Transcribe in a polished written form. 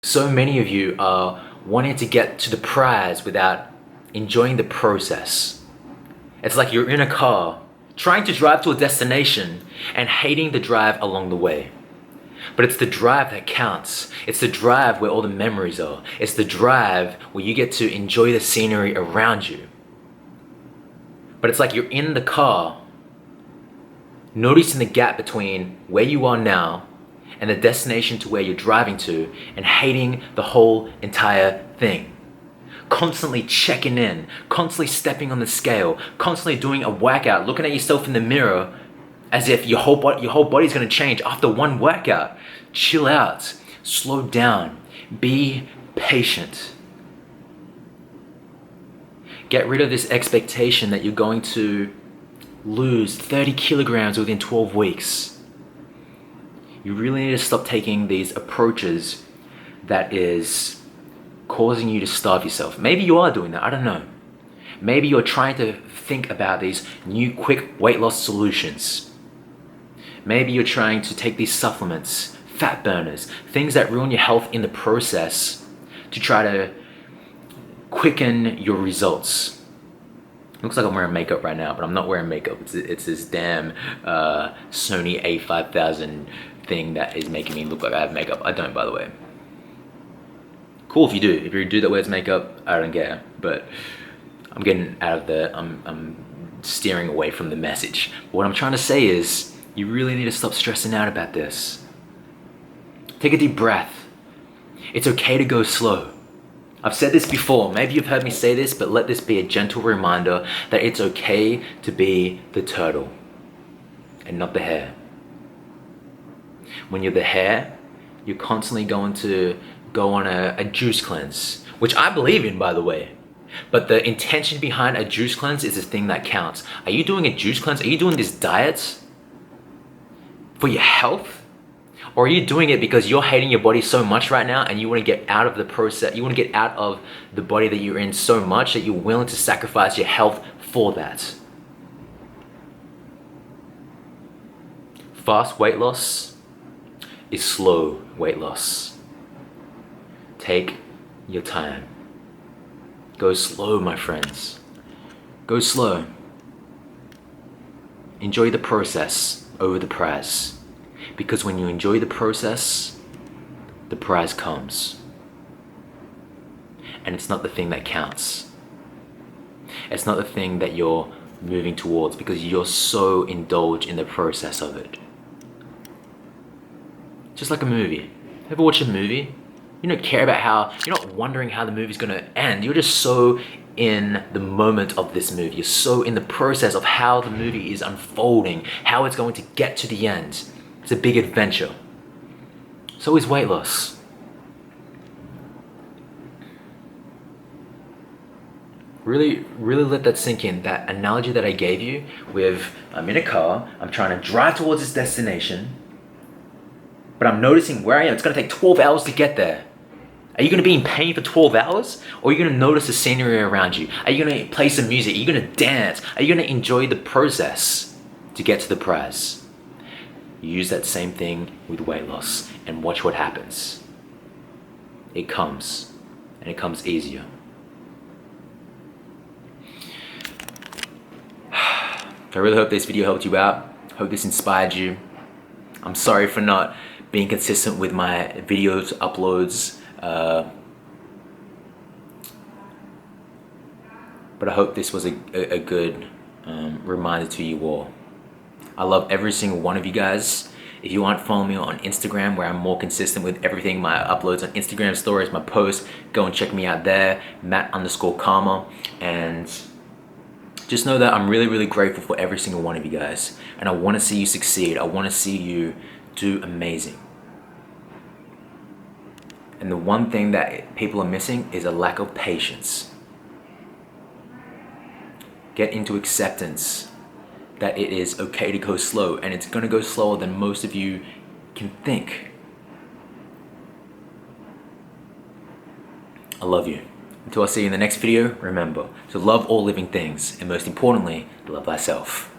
So many of you are wanting to get to the prize without enjoying the process. It's like you're in a car, trying to drive to a destination and hating the drive along the way. But it's the drive that counts. It's the drive where all the memories are. It's the drive where you get to enjoy the scenery around you. But it's like you're in the car, noticing the gap between where you are now and the destination to where you're driving to, and hating the whole entire thing. Constantly checking in, constantly stepping on the scale, constantly doing a workout, looking at yourself in the mirror as if your whole body's gonna change after one workout. Chill out, slow down, be patient. Get rid of this expectation that you're going to lose 30 kilograms within 12 weeks. You really need to stop taking these approaches that is causing you to starve yourself. Maybe you are doing that, I don't know. Maybe you're trying to think about these new quick weight loss solutions. Maybe you're trying to take these supplements, fat burners, things that ruin your health in the process to try to quicken your results. Looks like I'm wearing makeup right now, but I'm not wearing makeup. It's this damn Sony A5000 thing that is making me look like I have makeup. I don't, by the way. Cool if you do. If you're a dude that wears makeup, I don't care. But I'm getting out of the, I'm steering away from the message. But what I'm trying to say is, you really need to stop stressing out about this. Take a deep breath. It's okay to go slow. I've said this before, maybe you've heard me say this, but let this be a gentle reminder that it's okay to be the turtle and not the hare. When you're the hare, you're constantly going to go on a juice cleanse, which I believe in, by the way. But the intention behind a juice cleanse is the thing that counts. Are you doing a juice cleanse? Are you doing this diet for your health? Or are you doing it because you're hating your body so much right now and you want to get out of the process, you want to get out of the body that you're in so much that you're willing to sacrifice your health for that? Fast weight loss is slow weight loss. Take your time. Go slow, my friends. Go slow. Enjoy the process over the prize. Because when you enjoy the process, the prize comes. And it's not the thing that counts. It's not the thing that you're moving towards because you're so indulged in the process of it. Just like a movie. Ever watch a movie? You don't care about how, you're not wondering how the movie's gonna end. You're just so in the moment of this movie. You're so in the process of how the movie is unfolding, how it's going to get to the end. It's a big adventure. So is weight loss. Really let that sink in. That analogy that I gave you with, I'm in a car, I'm trying to drive towards this destination, but I'm noticing where I am. It's gonna take 12 hours to get there. Are you gonna be in pain for 12 hours? Or are you gonna notice the scenery around you? Are you gonna play some music? Are you gonna dance? Are you gonna enjoy the process to get to the prize? Use that same thing with weight loss and watch what happens. It comes, and it comes easier. I really hope this video helped you out. Hope this inspired you. I'm sorry for not being consistent with my videos uploads. But I hope this was a good reminder to you all. I love every single one of you guys. If you aren't following me on Instagram, where I'm more consistent with everything, my uploads on Instagram stories, my posts, go and check me out there, Matt_Cama. And just know that I'm really grateful for every single one of you guys. And I want to see you succeed. I want to see you do amazing. And the one thing that people are missing is a lack of patience. Get into acceptance that it is okay to go slow, and it's gonna go slower than most of you can think. I love you. Until I see you in the next video, remember to love all living things, and most importantly, love thyself.